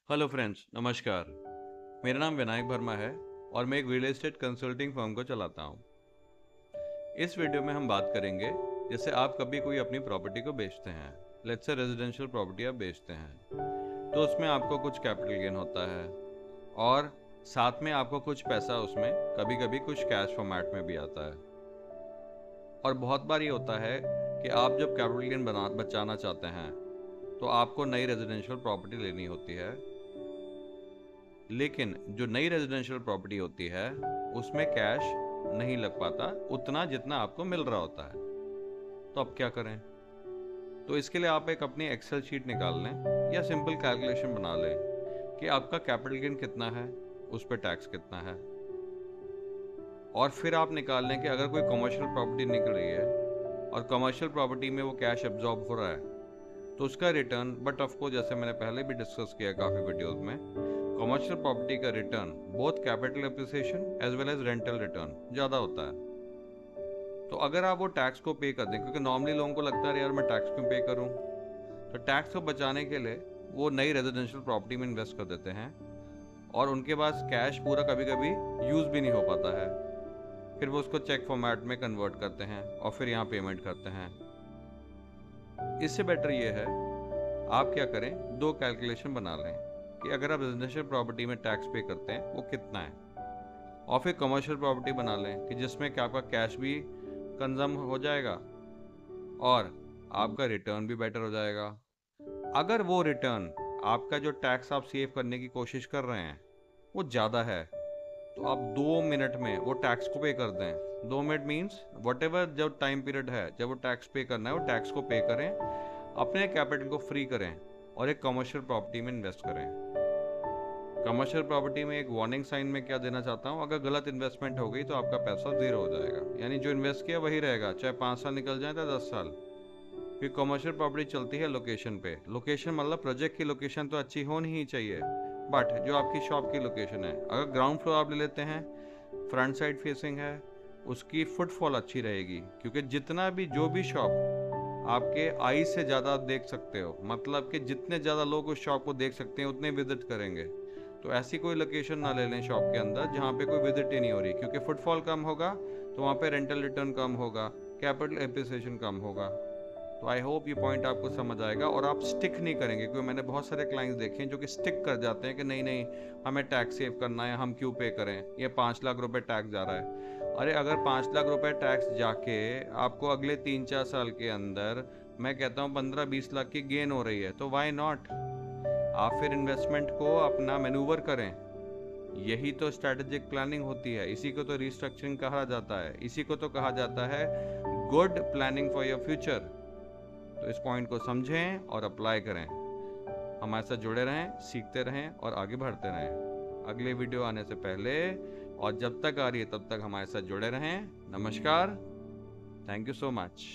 Hello friends, नमस्कार। मेरा नाम विनायक वर्मा है और मैं एक रियल एस्टेट कंसल्टिंग फर्म को चलाता हूँ। इस वीडियो में हम बात करेंगे, जैसे आप कभी कोई अपनी प्रॉपर्टी को बेचते हैं, लेट्स से रेजिडेंशियल प्रॉपर्टी आप बेचते हैं, तो उसमें आपको कुछ कैपिटल गेन होता है और साथ में आपको कुछ पैसा उसमें कभी कभी कुछ कैश फॉर्मेट में भी आता है। और बहुत बार ये होता है कि आप जब कैपिटल गेन बचाना चाहते हैं तो आपको नई रेजिडेंशियल प्रॉपर्टी लेनी होती है, लेकिन जो नई रेजिडेंशियल प्रॉपर्टी होती है उसमें कैश नहीं लग पाता उतना जितना आपको मिल रहा होता है। तो अब क्या करें? तो इसके लिए आप एक अपनी एक्सेल शीट निकाल लें या सिंपल कैलकुलेशन बना लें कि आपका कैपिटल गेन कितना है, उस पर टैक्स कितना है, और फिर आप निकाल लें कि अगर कोई कमर्शियल प्रॉपर्टी निकल रही है और कमर्शियल प्रॉपर्टी में वो कैश एब्जॉर्ब हो रहा है तो उसका रिटर्न, बट ऑफ कोर्स जैसे मैंने पहले भी डिस्कस किया काफ़ी वीडियोस में, कमर्शियल प्रॉपर्टी का return both capital appreciation as well as rental return ज़्यादा होता है। तो अगर आप वो टैक्स को पे कर दें, क्योंकि नॉर्मली लोगों को लगता है यार मैं टैक्स क्यों पे करूं, तो टैक्स को बचाने के लिए वो नई रेजिडेंशियल प्रॉपर्टी में इन्वेस्ट कर देते हैं और उनके पास कैश पूरा कभी कभी यूज़ भी नहीं हो पाता है। फिर वो उसको चेक फॉर्मेट में कन्वर्ट करते हैं और फिर यहाँ पेमेंट करते हैं। इससे बेटर ये है आप क्या करें, दो कैलकुलेशन बना लें कि अगर आप रेजिडेंशियल प्रॉपर्टी में टैक्स पे करते हैं वो कितना है, और फिर कमर्शियल प्रॉपर्टी बना लें कि जिसमें कि आपका कैश भी कंजम हो जाएगा और आपका रिटर्न भी बेटर हो जाएगा। अगर वो रिटर्न, आपका जो टैक्स आप सेव करने की कोशिश कर रहे हैं वो ज़्यादा है, तो आप 2 मिनट में वो टैक्स को पे कर दें। 2 मिनट मीन्स वट एवर जो टाइम पीरियड है जब वो टैक्स पे करना है वो टैक्स को पे करें, अपने कैपिटल को फ्री करें और एक कमर्शियल प्रॉपर्टी में इन्वेस्ट करें। कमर्शियल प्रॉपर्टी में एक वार्निंग साइन में क्या देना चाहता हूँ, अगर गलत इन्वेस्टमेंट हो गई तो आपका पैसा ज़ीरो हो जाएगा, यानी जो इन्वेस्ट किया वही रहेगा, चाहे 5 साल निकल जाए या 10 साल। फिर कमर्शियल प्रॉपर्टी चलती है लोकेशन पे। लोकेशन मतलब प्रोजेक्ट की लोकेशन तो अच्छी होनी ही चाहिए, बट जो आपकी शॉप की लोकेशन है, अगर ग्राउंड फ्लोर आप ले लेते हैं, फ्रंट साइड फेसिंग है, उसकी फुटफॉल अच्छी रहेगी, क्योंकि जितना भी जो भी शॉप आपके आई से ज़्यादा आप देख सकते हो, मतलब कि जितने ज़्यादा लोग उस शॉप को देख सकते हैं उतने विजिट करेंगे। तो ऐसी कोई लोकेशन ना ले लें शॉप के अंदर जहाँ पे कोई विजिट ही नहीं हो रही, क्योंकि फुटफॉल कम होगा तो वहाँ पे रेंटल रिटर्न कम होगा, कैपिटल एप्रिसिएशन कम होगा। तो आई होप ये पॉइंट आपको समझ आएगा और आप स्टिक नहीं करेंगे, क्योंकि मैंने बहुत सारे क्लाइंट्स देखे हैं जो कि स्टिक कर जाते हैं कि नहीं नहीं हमें टैक्स सेव करना है, हम क्यों पे करें, ये 5 लाख रुपए टैक्स जा रहा है। अरे अगर 5 लाख रुपए टैक्स जाके आपको अगले 3-4 साल के अंदर, मैं कहता हूँ 15-20 लाख की गेन हो रही है, तो वाई नॉट, आप फिर इन्वेस्टमेंट को अपना मैनूवर करें। यही तो स्ट्रैटेजिक प्लानिंग होती है, इसी को तो रिस्ट्रक्चरिंग कहा जाता है, इसी को तो कहा जाता है good planning for your future. तो इस पॉइंट को समझें और अप्लाई करें। हमारे साथ जुड़े रहें, सीखते रहें और आगे बढ़ते रहें। अगले वीडियो आने से पहले और जब तक आ रही है तब तक हमारे साथ जुड़े रहें। नमस्कार, थैंक यू सो मच।